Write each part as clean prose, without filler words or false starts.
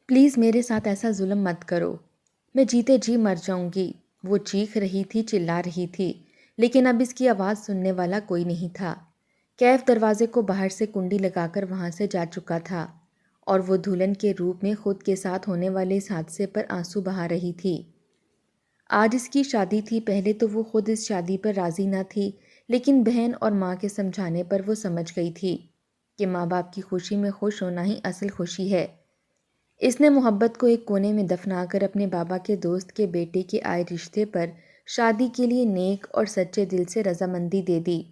Please میرے ساتھ ایسا ظلم مت کرو، میں جیتے جی مر جاؤں گی۔ وہ چیخ رہی تھی، چلا رہی تھی، لیکن اب اس کی آواز سننے والا کوئی نہیں تھا۔ کیف دروازے کو باہر سے کنڈی لگا کر وہاں سے جا چکا تھا اور وہ دلہن کے روپ میں خود کے ساتھ ہونے والے اس حادثے پر آنسو بہا رہی تھی۔ آج اس کی شادی تھی۔ پہلے تو وہ خود اس شادی پر راضی نہ تھی، لیکن بہن اور ماں کے سمجھانے پر وہ سمجھ گئی تھی کہ ماں باپ کی خوشی میں خوش ہونا ہی اصل خوشی ہے۔ اس نے محبت کو ایک کونے میں دفنا کر اپنے بابا کے دوست کے بیٹے کے آئے رشتے پر شادی کے لیے نیک اور سچے دل سے رضامندی دے دی۔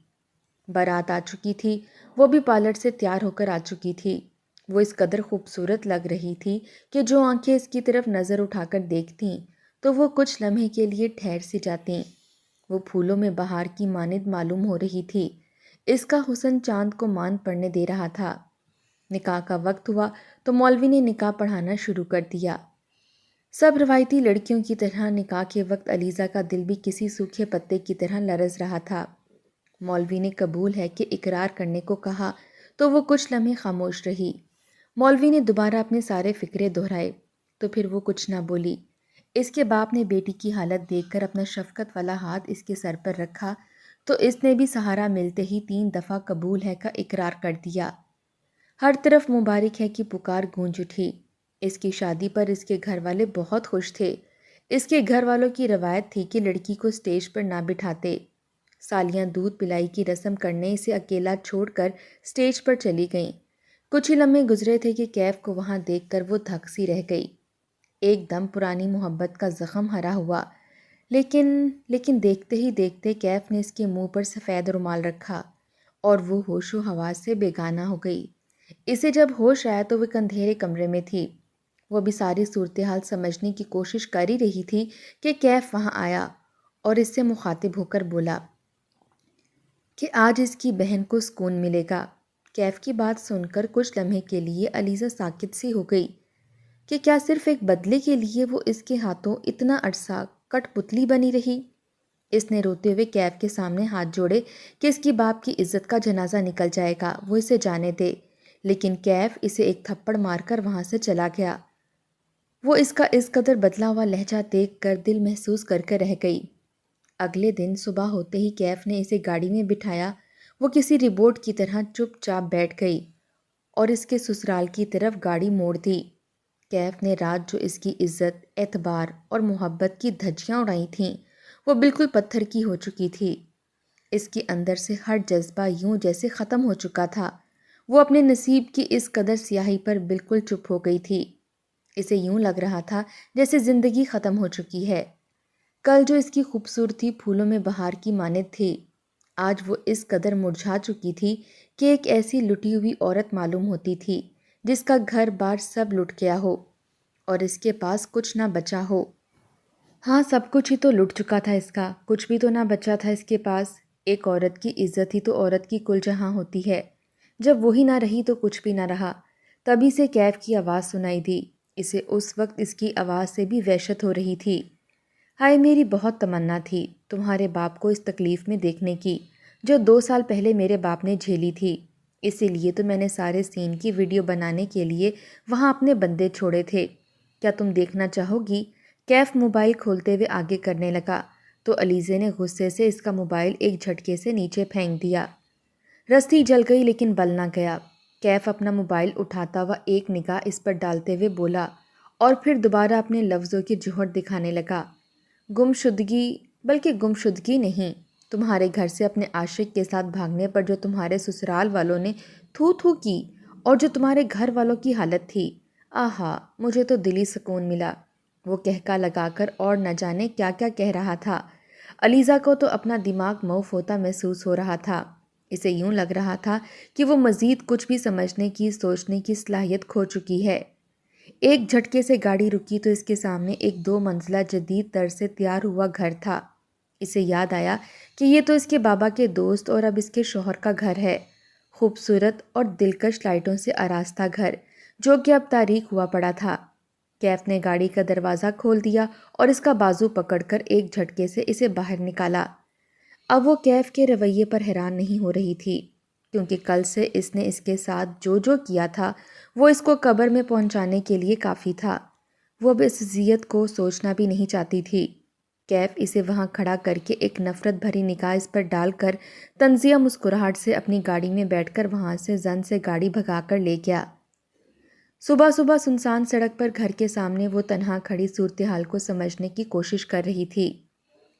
بارات آ چکی تھی، وہ بھی پارلر سے تیار ہو کر آ چکی تھی۔ وہ اس قدر خوبصورت لگ رہی تھی کہ جو آنکھیں اس کی طرف نظر اٹھا کر دیکھتیں تو وہ کچھ لمحے کے لیے ٹھہر سی جاتیں۔ وہ پھولوں میں بہار کی مانند معلوم ہو رہی تھی۔ اس کا حسن چاند کو مان پڑنے دے رہا تھا۔ نکاح کا وقت ہوا تو مولوی نے نکاح پڑھانا شروع کر دیا۔ سب روایتی لڑکیوں کی طرح نکاح کے وقت علیزہ کا دل بھی کسی سوکھے پتے کی طرح لرز رہا تھا۔ مولوی نے قبول ہے کہ اقرار کرنے کو کہا تو وہ کچھ لمحے خاموش رہی۔ مولوی نے دوبارہ اپنے سارے فکرے دہرائے تو پھر وہ کچھ نہ بولی۔ اس کے باپ نے بیٹی کی حالت دیکھ کر اپنا شفقت والا ہاتھ اس کے سر پر رکھا تو اس نے بھی سہارا ملتے ہی 3 دفعہ قبول ہے کا اقرار کر دیا۔ ہر طرف مبارک ہے کی پکار گونج اٹھی۔ اس کی شادی پر اس کے گھر والے بہت خوش تھے۔ اس کے گھر والوں کی روایت تھی کہ لڑکی کو سٹیج پر نہ بٹھاتے۔ سالیاں دودھ پلائی کی رسم کرنے اسے اکیلا چھوڑ کر سٹیج پر چلی گئیں۔ کچھ ہی لمحے گزرے تھے کہ کیف کو وہاں دیکھ کر وہ تھک سی رہ گئی۔ ایک دم پرانی محبت کا زخم ہرا ہوا، لیکن دیکھتے ہی دیکھتے کیف نے اس کے منہ پر سفید رومال رکھا اور وہ ہوش و حواس سے بیگانہ ہو گئی۔ اسے جب ہوش آیا تو وہ ایک اندھیرے کمرے میں تھی۔ وہ بھی ساری صورتحال سمجھنے کی کوشش کر ہی رہی تھی کہ کیف وہاں آیا اور اس سے مخاطب ہو کر بولا کہ آج اس کی بہن کو سکون ملے گا۔ کیف کی بات سن کر کچھ لمحے کے لیے علیزہ ساکت سی ہو گئی کہ کیا صرف ایک بدلے کے لیے وہ اس کے ہاتھوں اتنا عرصہ کٹ پتلی بنی رہی۔ اس نے روتے ہوئے کیف کے سامنے ہاتھ جوڑے کہ اس کی باپ کی عزت کا جنازہ نکل جائے گا، وہ اسے جانے دے، لیکن کیف اسے ایک تھپڑ مار کر وہاں سے چلا گیا۔ وہ اس کا اس قدر بدلا ہوا لہجہ دیکھ کر دل محسوس کر کے رہ گئی۔ اگلے دن صبح ہوتے ہی کیف نے اسے گاڑی میں بٹھایا۔ وہ کسی ربوٹ کی طرح چپ چاپ بیٹھ گئی اور اس کے سسرال کی طرف گاڑی موڑ دی۔ کیف نے رات جو اس کی عزت، اعتبار اور محبت کی دھجیاں اڑائی تھیں وہ بالکل پتھر کی ہو چکی تھی۔ اس کے اندر سے ہر جذبہ یوں جیسے ختم ہو چکا تھا۔ وہ اپنے نصیب کی اس قدر سیاہی پر بالکل چپ ہو گئی تھی۔ اسے یوں لگ رہا تھا جیسے زندگی ختم ہو چکی ہے۔ کل جو اس کی خوبصورتی پھولوں میں بہار کی مانند تھی، آج وہ اس قدر مرجھا چکی تھی کہ ایک ایسی لٹی ہوئی عورت معلوم ہوتی تھی جس کا گھر بار سب لٹ گیا ہو اور اس کے پاس کچھ نہ بچا ہو۔ ہاں، سب کچھ ہی تو لٹ چکا تھا اس کا، کچھ بھی تو نہ بچا تھا اس کے پاس۔ ایک عورت کی عزت ہی تو عورت کی کل جہاں ہوتی ہے۔ جب وہی نہ رہی تو کچھ بھی نہ رہا۔ تبھی سے کیف کی آواز سنائی دی۔ اسے اس وقت اس کی آواز سے بھی وحشت ہو رہی تھی۔ ہائے، میری بہت تمنا تھی تمہارے باپ کو اس تکلیف میں دیکھنے کی جو 2 سال پہلے میرے باپ نے جھیلی تھی۔ اسی لیے تو میں نے سارے سین کی ویڈیو بنانے کے لیے وہاں اپنے بندے چھوڑے تھے۔ کیا تم دیکھنا چاہو گی؟ کیف موبائل کھولتے ہوئے آگے کرنے لگا تو علیزے نے غصے سے اس کا موبائل ایک جھٹکے سے نیچے پھینک دیا۔ رستی جل گئی لیکن بل نہ گیا۔ کیف اپنا موبائل اٹھاتا ہوا ایک نگاہ اس پر ڈالتے ہوئے بولا اور پھر دوبارہ اپنے لفظوں کی جوہر دکھانے لگا۔ گمشدگی نہیں، تمہارے گھر سے اپنے عاشق کے ساتھ بھاگنے پر جو تمہارے سسرال والوں نے تھو تھو کی اور جو تمہارے گھر والوں کی حالت تھی، آہا، مجھے تو دلی سکون ملا۔ وہ کہکا لگا کر اور نہ جانے کیا کیا کہہ رہا تھا۔ علیزہ کو تو اپنا دماغ موف ہوتا محسوس ہو رہا تھا۔ اسے یوں لگ رہا تھا کہ وہ مزید کچھ بھی سمجھنے کی، سوچنے کی صلاحیت کھو چکی ہے۔ ایک جھٹکے سے گاڑی رکی تو اس کے سامنے ایک 2 منزلہ جدید طرز سے تیار ہوا گھر تھا۔ اسے یاد آیا کہ یہ تو اس کے بابا کے دوست اور اب اس کے شوہر کا گھر ہے۔ خوبصورت اور دلکش لائٹوں سے آراستہ گھر جو کہ اب تاریک ہوا پڑا تھا۔ کیف نے گاڑی کا دروازہ کھول دیا اور اس کا بازو پکڑ کر ایک جھٹکے سے اسے باہر نکالا۔ اب وہ کیف کے رویے پر حیران نہیں ہو رہی تھی کیونکہ کل سے اس نے اس کے ساتھ جو کیا تھا وہ اس کو قبر میں پہنچانے کے لیے کافی تھا۔ وہ اب اس اذیت کو سوچنا بھی نہیں چاہتی تھی۔ کیف اسے وہاں کھڑا کر کے ایک نفرت بھری نگاہ اس پر ڈال کر طنزیہ مسکراہٹ سے اپنی گاڑی میں بیٹھ کر وہاں سے زن سے گاڑی بھگا کر لے گیا۔ صبح صبح سنسان سڑک پر گھر کے سامنے وہ تنہا کھڑی صورتحال کو سمجھنے کی کوشش کر رہی تھی۔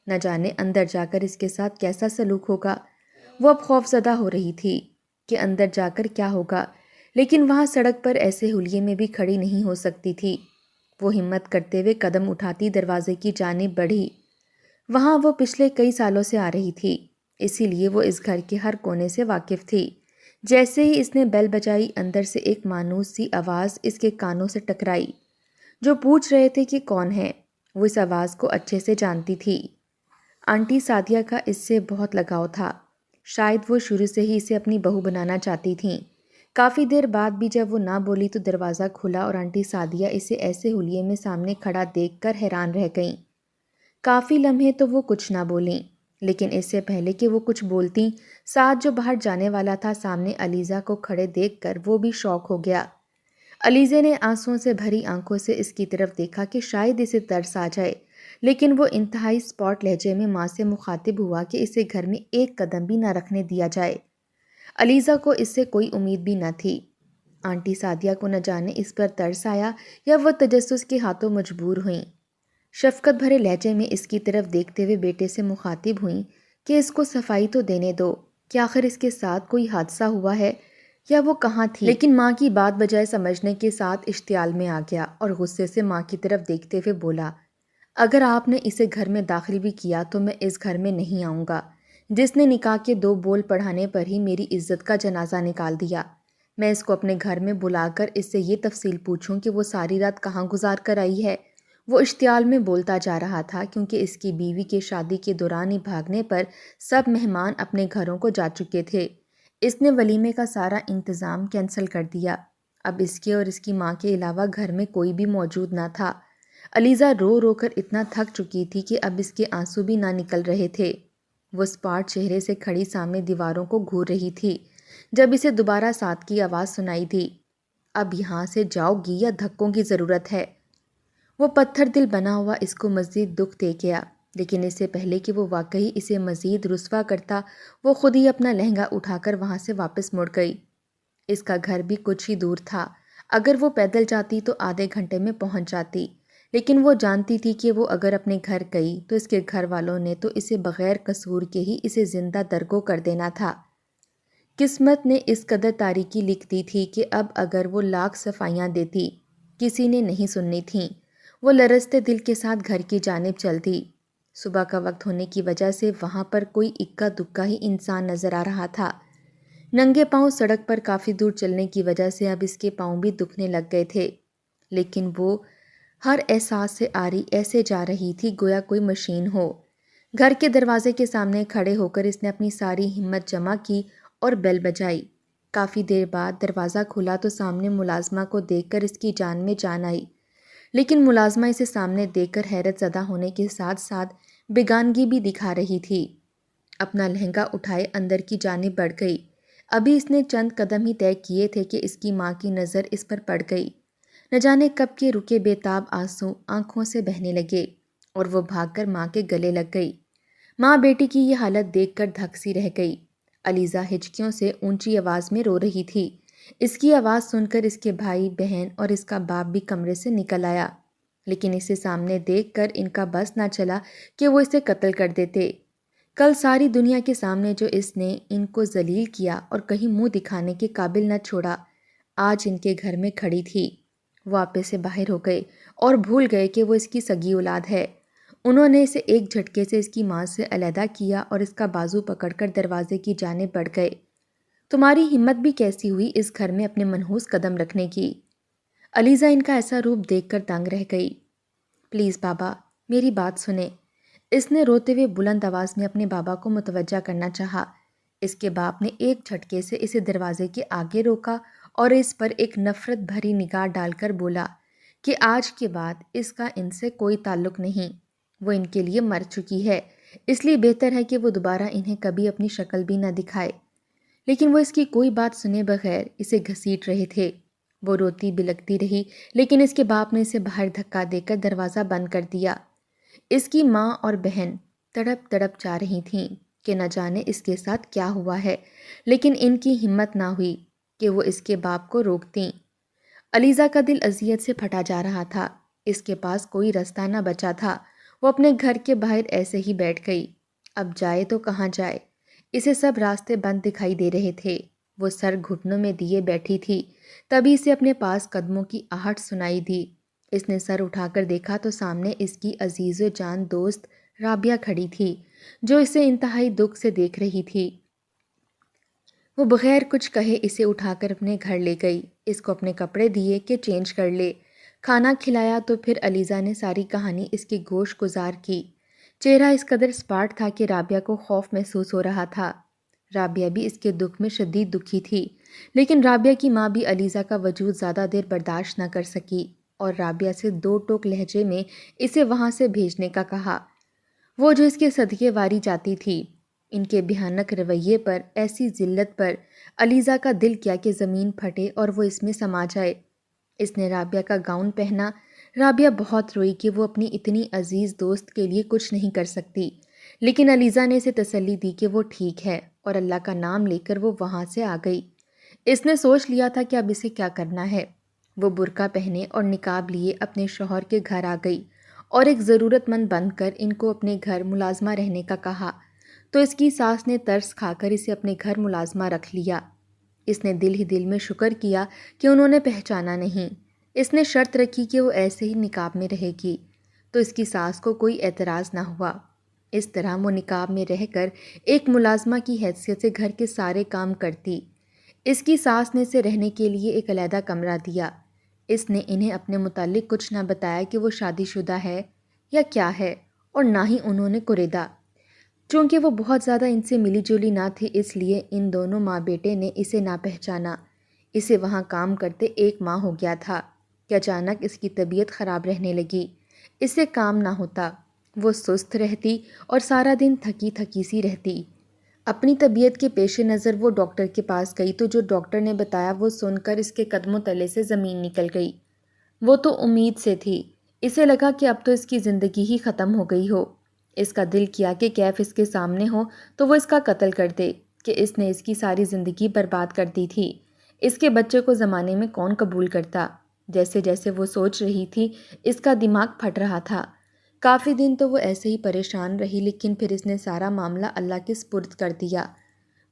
نہ جانے اندر جا کر اس کے ساتھ کیسا سلوک ہوگا۔ وہ اب خوف زدہ ہو رہی تھی کہ اندر جا کر کیا ہوگا، لیکن وہاں سڑک پر ایسے حلیے میں بھی کھڑی نہیں ہو سکتی تھی۔ وہ ہمت کرتے ہوئے قدم اٹھاتی دروازے کی جانب بڑھی۔ وہاں وہ پچھلے کئی سالوں سے آ رہی تھی، اسی لیے وہ اس گھر کے ہر کونے سے واقف تھی۔ جیسے ہی اس نے بیل بجائی، اندر سے ایک مانوس سی آواز اس کے کانوں سے ٹکرائی۔ جو پوچھ رہے تھے کہ کون ہے، وہ اس آواز کو اچھے سے جانتی تھی۔ آنٹی سعدیہ کا اس سے بہت لگاؤ تھا۔ شاید وہ شروع سے ہی اسے اپنی بہو بنانا چاہتی تھیں۔ کافی دیر بعد بھی جب وہ نہ بولی تو دروازہ کھلا اور آنٹی سعدیہ اسے ایسے حلیے میں سامنے کھڑا دیکھ کر حیران رہ گئیں۔ کافی لمحے تو وہ کچھ نہ بولیں، لیکن اس سے پہلے کہ وہ کچھ بولتیں، ساتھ جو باہر جانے والا تھا سامنے علیزہ کو کھڑے دیکھ کر وہ بھی شوق ہو گیا۔ علیزہ نے آنسوؤں سے بھری آنکھوں سے اس کی طرف دیکھا کہ شاید اسے ترس آ جائے، لیکن وہ انتہائی اسپاٹ لہجے میں ماں سے مخاطب ہوا کہ اسے گھر میں ایک قدم بھی نہ رکھنے دیا جائے۔ علیزہ کو اس سے کوئی امید بھی نہ تھی۔ آنٹی سعدیہ کو نہ جانے اس پر ترس آیا یا وہ تجسس کے ہاتھوں مجبور ہوئیں۔ شفقت بھرے لہجے میں اس کی طرف دیکھتے ہوئے بیٹے سے مخاطب ہوئیں کہ اس کو صفائی تو دینے دو، کہ آخر اس کے ساتھ کوئی حادثہ ہوا ہے یا وہ کہاں تھی؟ لیکن ماں کی بات بجائے سمجھنے کے ساتھ اشتعال میں آ گیا اور غصے سے ماں کی طرف دیکھتے ہوئے بولا، اگر آپ نے اسے گھر میں داخل بھی کیا تو میں اس گھر میں نہیں آؤں گا، جس نے نکاح کے 2 بول پڑھانے پر ہی میری عزت کا جنازہ نکال دیا۔ میں اس کو اپنے گھر میں بلا کر اس سے یہ تفصیل پوچھوں کہ وہ ساری رات کہاں گزار کر آئی ہے۔ وہ اشتعال میں بولتا جا رہا تھا کیونکہ اس کی بیوی کے شادی کے دوران ہی بھاگنے پر سب مہمان اپنے گھروں کو جا چکے تھے۔ اس نے ولیمے کا سارا انتظام کینسل کر دیا۔ اب اس کے اور اس کی ماں کے علاوہ گھر میں کوئی بھی موجود نہ تھا۔ علیزہ رو رو کر اتنا تھک چکی تھی کہ اب اس کے آنسو بھی نہ نکل رہے تھے۔ وہ اسپاٹ چہرے سے کھڑی سامنے دیواروں کو گھور رہی تھی جب اسے دوبارہ ساتھ کی آواز سنائی دی، اب یہاں سے جاؤ گی یا دھکوں کی ضرورت ہے؟ وہ پتھر دل بنا ہوا اس کو مزید دکھ دے گیا، لیکن اس سے پہلے کہ وہ واقعی اسے مزید رسوا کرتا، وہ خود ہی اپنا لہنگا اٹھا کر وہاں سے واپس مڑ گئی۔ اس کا گھر بھی کچھ ہی دور تھا۔ اگر وہ پیدل جاتی تو آدھے گھنٹے میں پہنچ جاتی، لیکن وہ جانتی تھی کہ وہ اگر اپنے گھر گئی تو اس کے گھر والوں نے تو اسے بغیر قصور کے ہی اسے زندہ درگو کر دینا تھا۔ قسمت نے اس قدر تاریکی لکھ دی تھی کہ اب اگر وہ لاکھ صفائیاں دیتی، کسی نے نہیں سننی تھیں۔ وہ لرزتے دل کے ساتھ گھر کی جانب چل دی۔ صبح کا وقت ہونے کی وجہ سے وہاں پر کوئی اکا دکا ہی انسان نظر آ رہا تھا۔ ننگے پاؤں سڑک پر کافی دور چلنے کی وجہ سے اب اس کے پاؤں بھی دکھنے لگ گئے تھے، لیکن وہ ہر احساس سے آری ایسے جا رہی تھی گویا کوئی مشین ہو۔ گھر کے دروازے کے سامنے کھڑے ہو کر اس نے اپنی ساری ہمت جمع کی اور بیل بجائی۔ کافی دیر بعد دروازہ کھلا تو سامنے ملازمہ کو دیکھ کر اس کی جان میں جان آئی، لیکن ملازمہ اسے سامنے دیکھ کر حیرت زدہ ہونے کے ساتھ ساتھ بیگانگی بھی دکھا رہی تھی۔ اپنا لہنگا اٹھائے اندر کی جانب بڑھ گئی۔ ابھی اس نے چند قدم ہی طے کیے تھے کہ اس کی ماں کی نظر اس پر پڑ گئی۔ نہ جانے کب کے رکے بےتاب آنسو آنکھوں سے بہنے لگے اور وہ بھاگ کر ماں کے گلے لگ گئی۔ ماں بیٹی کی یہ حالت دیکھ کر دھک سی رہ گئی۔ علیزہ ہچکیوں سے اونچی آواز میں رو رہی تھی۔ اس کی آواز سن کر اس کے بھائی بہن اور اس کا باپ بھی کمرے سے نکل آیا، لیکن اسے سامنے دیکھ کر ان کا بس نہ چلا کہ وہ اسے قتل کر دیتے۔ کل ساری دنیا کے سامنے جو اس نے ان کو ذلیل کیا اور کہیں منہ دکھانے کے قابل نہ چھوڑا، آج ان کے گھر میں کھڑی تھی۔ وہ آپے سے باہر ہو گئے اور بھول گئے کہ وہ اس کی سگی اولاد ہے۔ انہوں نے اسے ایک جھٹکے سے اس کی ماں سے علیحدہ کیا اور اس کا بازو پکڑ کر دروازے کی جانب بڑھ گئے۔ تمہاری ہمت بھی کیسی ہوئی اس گھر میں اپنے منحوس قدم رکھنے کی؟ علیزہ ان کا ایسا روپ دیکھ کر دنگ رہ گئی۔ پلیز بابا، میری بات سنیں۔ اس نے روتے ہوئے بلند آواز میں اپنے بابا کو متوجہ کرنا چاہا۔ اس کے باپ نے ایک جھٹکے سے اسے دروازے کے آگے روکا اور اس پر ایک نفرت بھری نگاہ ڈال کر بولا کہ آج کے بعد اس کا ان سے کوئی تعلق نہیں۔ وہ ان کے لیے مر چکی ہے، اس لیے بہتر ہے کہ وہ دوبارہ انہیں کبھی اپنی شکل بھی نہ دکھائے۔ لیکن وہ اس کی کوئی بات سنے بغیر اسے گھسیٹ رہے تھے۔ وہ روتی بلکتی رہی، لیکن اس کے باپ نے اسے باہر دھکا دے کر دروازہ بند کر دیا۔ اس کی ماں اور بہن تڑپ تڑپ جا رہی تھیں کہ نہ جانے اس کے ساتھ کیا ہوا ہے، لیکن ان کی ہمت نہ ہوئی کہ وہ اس کے باپ کو روکتیں۔ علیزہ کا دل اذیت سے پھٹا جا رہا تھا۔ اس کے پاس کوئی رستہ نہ بچا تھا۔ وہ اپنے گھر کے باہر ایسے ہی بیٹھ گئی۔ اب جائے تو کہاں جائے؟ اسے سب راستے بند دکھائی دے رہے تھے۔ وہ سر گھٹنوں میں دیے بیٹھی تھی، تبھی اسے اپنے پاس قدموں کی آہٹ سنائی دی۔ اس نے سر اٹھا کر دیکھا تو سامنے اس کی عزیز و جان دوست رابعہ کھڑی تھی، جو اسے انتہائی دکھ سے دیکھ رہی تھی۔ وہ بغیر کچھ کہے اسے اٹھا کر اپنے گھر لے گئی۔ اس کو اپنے کپڑے دیے کہ چینج کر لے، کھانا کھلایا تو پھر علیزہ نے ساری کہانی اس کی گوش گزار کی۔ چہرہ اس قدر اسپاٹ تھا کہ رابعہ کو خوف محسوس ہو رہا تھا۔ رابعہ بھی اس کے دکھ میں شدید دکھی تھی، لیکن رابعہ کی ماں بھی علیزہ کا وجود زیادہ دیر برداشت نہ کر سکی اور رابعہ سے دو ٹوک لہجے میں اسے وہاں سے بھیجنے کا کہا۔ وہ جو اس کے صدقے واری جاتی تھی، ان کے بھیانک رویے پر، ایسی ذلت پر علیزہ کا دل کیا کہ زمین پھٹے اور وہ اس میں سما جائے۔ اس نے رابعہ کا گاؤن پہنا۔ رابعہ بہت روئی کہ وہ اپنی اتنی عزیز دوست کے لیے کچھ نہیں کر سکتی، لیکن علیزہ نے اسے تسلی دی کہ وہ ٹھیک ہے، اور اللہ کا نام لے کر وہ وہاں سے آ گئی۔ اس نے سوچ لیا تھا کہ اب اسے کیا کرنا ہے۔ وہ برقع پہنے اور نقاب لیے اپنے شوہر کے گھر آ گئی اور ایک ضرورت مند بن کر ان کو اپنے گھر ملازمہ رہنے کا کہا، تو اس کی ساس نے ترس کھا کر اسے اپنے گھر ملازمہ رکھ لیا۔ اس نے دل ہی دل میں شکر کیا کہ انہوں نے پہچانا نہیں۔ اس نے شرط رکھی کہ وہ ایسے ہی نقاب میں رہے گی، تو اس کی ساس کو کوئی اعتراض نہ ہوا۔ اس طرح وہ نقاب میں رہ کر ایک ملازمہ کی حیثیت سے گھر کے سارے کام کرتی۔ اس کی ساس نے اسے رہنے کے لیے ایک علیحدہ کمرہ دیا۔ اس نے انہیں اپنے متعلق کچھ نہ بتایا کہ وہ شادی شدہ ہے یا کیا ہے، اور نہ ہی انہوں نے کوریدا۔ چونکہ وہ بہت زیادہ ان سے ملی جلی نہ تھی، اس لیے ان دونوں ماں بیٹے نے اسے نہ پہچانا۔ اسے وہاں کام کرتے 1 ماہ ہو گیا تھا کہ اچانک اس کی طبیعت خراب رہنے لگی۔ اس سے کام نہ ہوتا، وہ سست رہتی اور سارا دن تھکی تھکی سی رہتی۔ اپنی طبیعت کے پیش نظر وہ ڈاکٹر کے پاس گئی تو جو ڈاکٹر نے بتایا وہ سن کر اس کے قدموں تلے سے زمین نکل گئی۔ وہ تو امید سے تھی، اسے لگا کہ اب تو اس کی زندگی ہی ختم ہو گئی ہو۔ اس کا دل کیا کہ کیف اس کے سامنے ہو تو وہ اس کا قتل کر دے کہ اس نے اس کی ساری زندگی برباد کر دی تھی۔ اس کے بچے کو زمانے میں کون قبول کرتا؟ جیسے جیسے وہ سوچ رہی تھی، اس کا دماغ پھٹ رہا تھا۔ کافی دن تو وہ ایسے ہی پریشان رہی، لیکن پھر اس نے سارا معاملہ اللہ کے سپرد کر دیا۔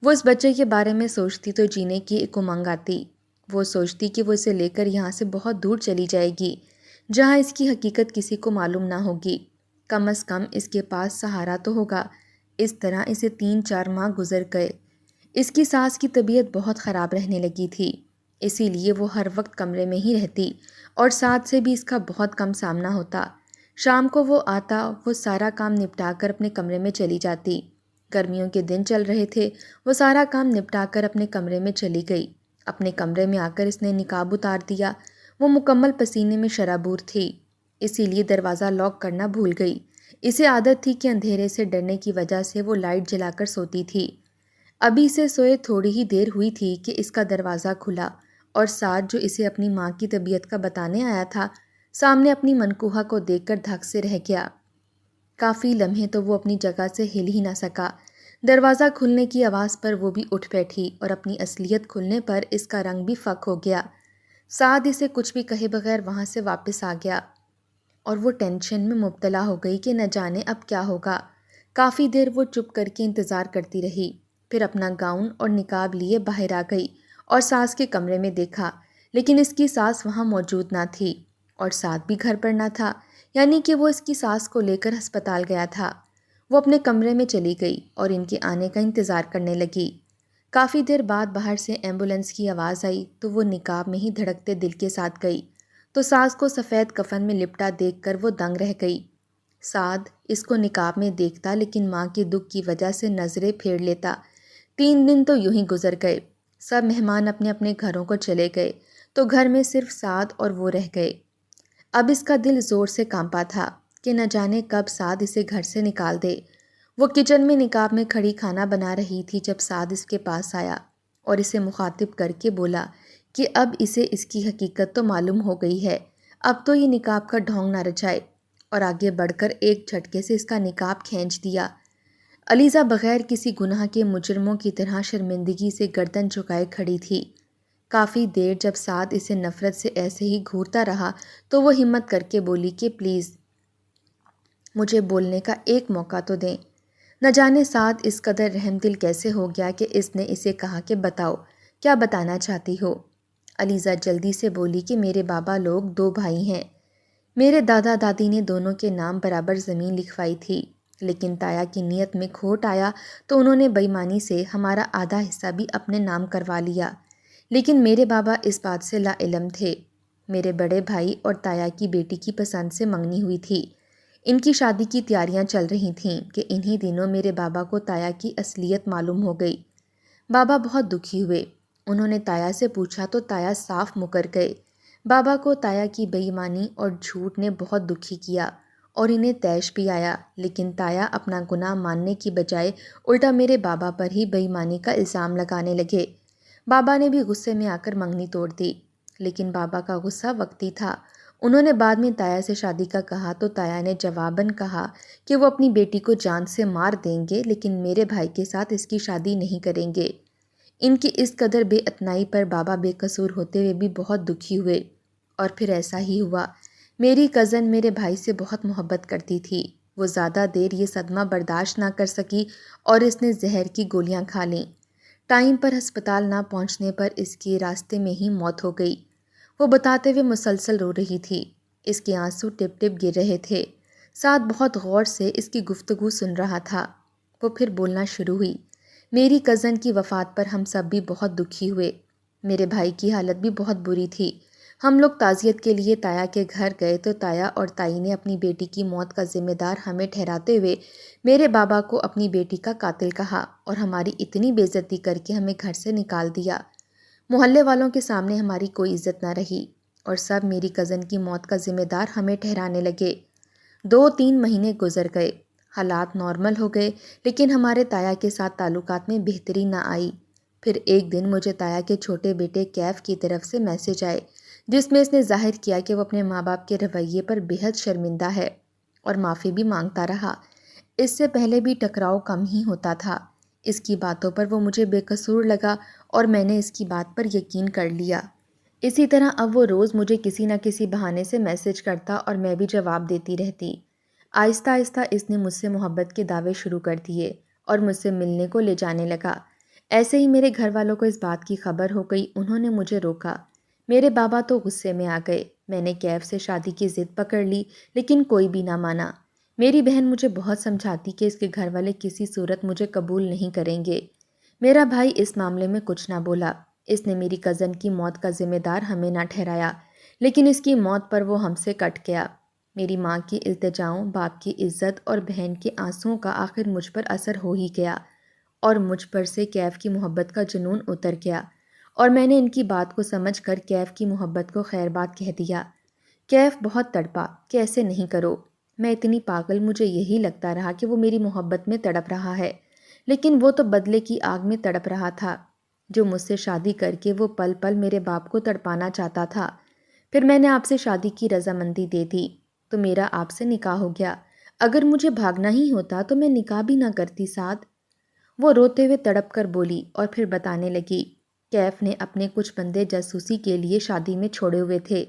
وہ اس بچے کے بارے میں سوچتی تو جینے کی ایک امنگ آتی۔ وہ سوچتی کہ وہ اسے لے کر یہاں سے بہت دور چلی جائے گی، جہاں اس کی حقیقت کسی کو معلوم نہ ہوگی۔ کم از کم اس کے پاس سہارا تو ہوگا۔ اس طرح اسے 3-4 ماہ گزر گئے۔ اس کی ساس کی طبیعت بہت خراب رہنے لگی تھی، اسی لیے وہ ہر وقت کمرے میں ہی رہتی اور ساتھ سے بھی اس کا بہت کم سامنا ہوتا۔ شام کو وہ آتا، وہ سارا کام نپٹا کر اپنے کمرے میں چلی جاتی۔ گرمیوں کے دن چل رہے تھے، وہ سارا کام نپٹا کر اپنے کمرے میں چلی گئی۔ اپنے کمرے میں آ کر اس نے نقاب اتار دیا۔ وہ مکمل پسینے میں شرابور تھی، اسی لیے دروازہ لاک کرنا بھول گئی۔ اسے عادت تھی کہ اندھیرے سے ڈرنے کی وجہ سے وہ لائٹ جلا کر سوتی تھی۔ ابھی اسے سوئے تھوڑی ہی دیر ہوئی تھی کہ اس کا دروازہ کھلا اور سعد، جو اسے اپنی ماں کی طبیعت کا بتانے آیا تھا، سامنے اپنی منکوہہ کو دیکھ کر دھک سے رہ گیا۔ کافی لمحے تو وہ اپنی جگہ سے ہل ہی نہ سکا۔ دروازہ کھلنے کی آواز پر وہ بھی اٹھ بیٹھی اور اپنی اصلیت کھلنے پر اس کا رنگ بھی فک ہو گیا۔ سعد اسے کچھ بھی کہے بغیر وہاں سے واپس آ گیا اور وہ ٹینشن میں مبتلا ہو گئی کہ نہ جانے اب کیا ہوگا۔ کافی دیر وہ چپ کر کے انتظار کرتی رہی، پھر اپنا گاؤن اور نقاب لیے باہر آ گئی اور ساس کے کمرے میں دیکھا، لیکن اس کی ساس وہاں موجود نہ تھی اور سعد بھی گھر پر نہ تھا، یعنی کہ وہ اس کی ساس کو لے کر ہسپتال گیا تھا۔ وہ اپنے کمرے میں چلی گئی اور ان کے آنے کا انتظار کرنے لگی۔ کافی دیر بعد باہر سے ایمبولینس کی آواز آئی تو وہ نقاب میں ہی دھڑکتے دل کے ساتھ گئی تو ساس کو سفید کفن میں لپٹا دیکھ کر وہ دنگ رہ گئی۔ سعد اس کو نقاب میں دیکھتا، لیکن ماں کے دکھ کی وجہ سے نظریں پھیر لیتا۔ 3 دن تو یوں ہی گزر گئے۔ سب مہمان اپنے اپنے گھروں کو چلے گئے تو گھر میں صرف سعد اور وہ رہ گئے۔ اب اس کا دل زور سے کانپا تھا کہ نہ جانے کب سعد اسے گھر سے نکال دے۔ وہ کچن میں نقاب میں کھڑی کھانا بنا رہی تھی جب سعد اس کے پاس آیا اور اسے مخاطب کر کے بولا کہ اب اسے اس کی حقیقت تو معلوم ہو گئی ہے، اب تو یہ نقاب کا ڈھونگ نہ رچائے، اور آگے بڑھ کر ایک جھٹکے سے اس کا نقاب کھینچ دیا۔ علیزہ بغیر کسی گناہ کے مجرموں کی طرح شرمندگی سے گردن جھکائے کھڑی تھی۔ کافی دیر جب سعد اسے نفرت سے ایسے ہی گھورتا رہا تو وہ ہمت کر کے بولی کہ پلیز مجھے بولنے کا ایک موقع تو دیں۔ نہ جانے سعد اس قدر رحم دل کیسے ہو گیا کہ اس نے اسے کہا کہ بتاؤ کیا بتانا چاہتی ہو۔ علیزہ جلدی سے بولی کہ میرے بابا لوگ 2 بھائی ہیں، میرے دادا دادی نے دونوں کے نام برابر زمین لکھوائی تھی، لیکن تایا کی نیت میں کھوٹ آیا تو انہوں نے بے ایمانی سے ہمارا آدھا حصہ بھی اپنے نام کروا لیا، لیکن میرے بابا اس بات سے لا علم تھے۔ میرے بڑے بھائی اور تایا کی بیٹی کی پسند سے منگنی ہوئی تھی، ان کی شادی کی تیاریاں چل رہی تھیں کہ انہی دنوں میرے بابا کو تایا کی اصلیت معلوم ہو گئی۔ بابا بہت دکھی ہوئے، انہوں نے تایا سے پوچھا تو تایا صاف مکر گئے۔ بابا کو تایا کی بے ایمانی اور جھوٹ نے بہت دکھی کیا اور انہیں طیش بھی آیا، لیکن تایا اپنا گناہ ماننے کی بجائے الٹا میرے بابا پر ہی بے ایمانی کا الزام لگانے لگے۔ بابا نے بھی غصے میں آ کر منگنی توڑ دی، لیکن بابا کا غصہ وقتی تھا۔ انہوں نے بعد میں تایا سے شادی کا کہا تو تایا نے جواباً کہا کہ وہ اپنی بیٹی کو جان سے مار دیں گے، لیکن میرے بھائی کے ساتھ اس کی شادی نہیں کریں گے۔ ان کی اس قدر بے اتنائی پر بابا بے قصور ہوتے ہوئے بھی بہت دکھی ہوئے، اور پھر ایسا ہی ہوا۔ میری کزن میرے بھائی سے بہت محبت کرتی تھی، وہ زیادہ دیر یہ صدمہ برداشت نہ کر سکی اور اس نے زہر کی گولیاں کھا لیں۔ ٹائم پر ہسپتال نہ پہنچنے پر اس کی راستے میں ہی موت ہو گئی۔ وہ بتاتے ہوئے مسلسل رو رہی تھی، اس کے آنسو ٹپ ٹپ گر رہے تھے۔ سعد بہت غور سے اس کی گفتگو سن رہا تھا۔ وہ پھر بولنا شروع ہوئی، میری کزن کی وفات پر ہم سب بھی بہت دکھی ہوئے، میرے بھائی کی حالت بھی بہت بری تھی۔ ہم لوگ تعزیت کے لیے تایا کے گھر گئے تو تایا اور تائی نے اپنی بیٹی کی موت کا ذمہ دار ہمیں ٹھہراتے ہوئے میرے بابا کو اپنی بیٹی کا قاتل کہا اور ہماری اتنی بے عزتی کر کے ہمیں گھر سے نکال دیا۔ محلے والوں کے سامنے ہماری کوئی عزت نہ رہی اور سب میری کزن کی موت کا ذمہ دار ہمیں ٹھہرانے لگے۔ 2-3 مہینے گزر گئے، حالات نارمل ہو گئے، لیکن ہمارے تایا کے ساتھ تعلقات میں بہتری نہ آئی۔ پھر ایک دن مجھے تایا کے چھوٹے بیٹے کیف کی طرف سے میسج آئے، جس میں اس نے ظاہر کیا کہ وہ اپنے ماں باپ کے رویے پر بہت شرمندہ ہے اور معافی بھی مانگتا رہا۔ اس سے پہلے بھی ٹکراؤ کم ہی ہوتا تھا۔ اس کی باتوں پر وہ مجھے بے قصور لگا اور میں نے اس کی بات پر یقین کر لیا۔ اسی طرح اب وہ روز مجھے کسی نہ کسی بہانے سے میسج کرتا اور میں بھی جواب دیتی رہتی۔ آہستہ آہستہ اس نے مجھ سے محبت کے دعوے شروع کر دیے اور مجھ سے ملنے کو لے جانے لگا۔ ایسے ہی میرے گھر والوں کو اس بات کی خبر ہو گئی، انہوں نے مجھے روکا۔ میرے بابا تو غصے میں آ گئے، میں نے کیف سے شادی کی ضد پکڑ لی، لیکن کوئی بھی نہ مانا۔ میری بہن مجھے بہت سمجھاتی کہ اس کے گھر والے کسی صورت مجھے قبول نہیں کریں گے۔ میرا بھائی اس معاملے میں کچھ نہ بولا، اس نے میری کزن کی موت کا ذمہ دار ہمیں نہ ٹھہرایا، لیکن اس کی موت پر وہ ہم سے کٹ گیا۔ میری ماں کی التجاؤں، باپ کی عزت اور بہن کے آنسوؤں کا آخر مجھ پر اثر ہو ہی گیا اور مجھ پر سے کیف کی محبت کا جنون اتر گیا، اور میں نے ان کی بات کو سمجھ کر کیف کی محبت کو خیر بات کہہ دیا۔ کیف بہت تڑپا کہ ایسے نہیں کرو، میں اتنی پاگل، مجھے یہی لگتا رہا کہ وہ میری محبت میں تڑپ رہا ہے، لیکن وہ تو بدلے کی آگ میں تڑپ رہا تھا، جو مجھ سے شادی کر کے وہ پل پل میرے باپ کو تڑپانا چاہتا تھا۔ پھر میں نے آپ سے شادی کی رضامندی دے دی تو میرا آپ سے نکاح ہو گیا۔ اگر مجھے بھاگنا ہی ہوتا تو میں نکاح بھی نہ کرتی سعد۔ وہ روتے ہوئے تڑپ کر بولی اور پھر بتانے لگی، کیف نے اپنے کچھ بندے جاسوسی کے لیے شادی میں چھوڑے ہوئے تھے۔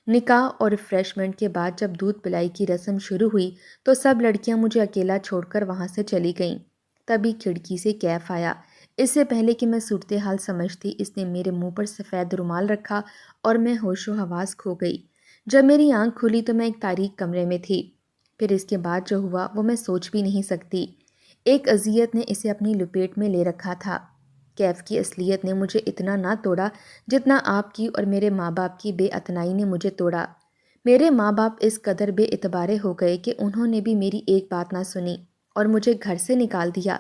نکاح اور ریفریشمنٹ کے بعد جب دودھ پلائی کی رسم شروع ہوئی تو سب لڑکیاں مجھے اکیلا چھوڑ کر وہاں سے چلی گئیں۔ تبھی کھڑکی سے کیف آیا۔ اس سے پہلے کہ میں صورتحال سمجھتی، اس نے میرے منہ پر سفید رومال رکھا اور میں ہوش و حواس کھو گئی۔ جب میری آنکھ کھلی تو میں ایک تاریک کمرے میں تھی۔ پھر اس کے بعد جو ہوا وہ میں سوچ بھی نہیں سکتی۔ ایک اذیت نے اسے اپنی لپیٹ میں لے رکھا تھا۔ کیف کی اصلیت نے مجھے اتنا نہ توڑا جتنا آپ کی اور میرے ماں باپ کی بے اتنائی نے مجھے توڑا۔ میرے ماں باپ اس قدر بے اعتبارے ہو گئے کہ انہوں نے بھی میری ایک بات نہ سنی اور مجھے گھر سے نکال دیا۔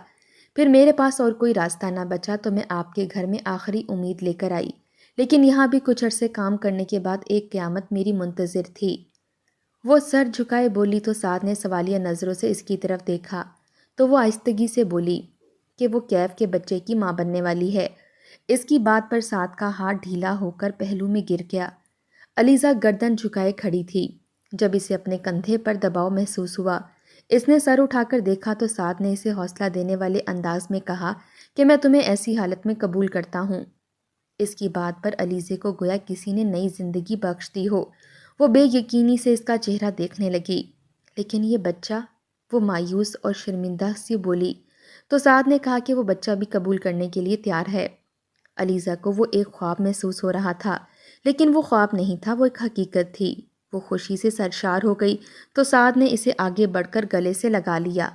پھر میرے پاس اور کوئی راستہ نہ بچا تو میں آپ کے گھر میں آخری امید لے کر آئی، لیکن یہاں بھی کچھ عرصے کام کرنے کے بعد ایک قیامت میری منتظر تھی۔ وہ سر جھکائے بولی تو سعد نے سوالیہ نظروں سے اس کی طرف دیکھا تو وہ آہستگی سے بولی کہ وہ کیف کے بچے کی ماں بننے والی ہے۔ اس کی بات پر سعد کا ہاتھ ڈھیلا ہو کر پہلو میں گر گیا۔ علیزہ گردن جھکائے کھڑی تھی۔ جب اسے اپنے کندھے پر دباؤ محسوس ہوا، اس نے سر اٹھا کر دیکھا تو سعد نے اسے حوصلہ دینے والے انداز میں کہا کہ میں تمہیں ایسی حالت میں قبول کرتا ہوں۔ اس کی بات پر علیزے کو گویا کسی نے نئی زندگی بخش دی ہو۔ وہ بے یقینی سے اس کا چہرہ دیکھنے لگی۔ لیکن یہ بچہ، وہ مایوس اور شرمندہ سی بولی۔ تو سعد نے کہا کہ وہ بچہ بھی قبول کرنے کے لیے تیار ہے۔ علیزہ کو وہ ایک خواب محسوس ہو رہا تھا، لیکن وہ خواب نہیں تھا، وہ ایک حقیقت تھی۔ وہ خوشی سے سرشار ہو گئی تو سعد نے اسے آگے بڑھ کر گلے سے لگا لیا۔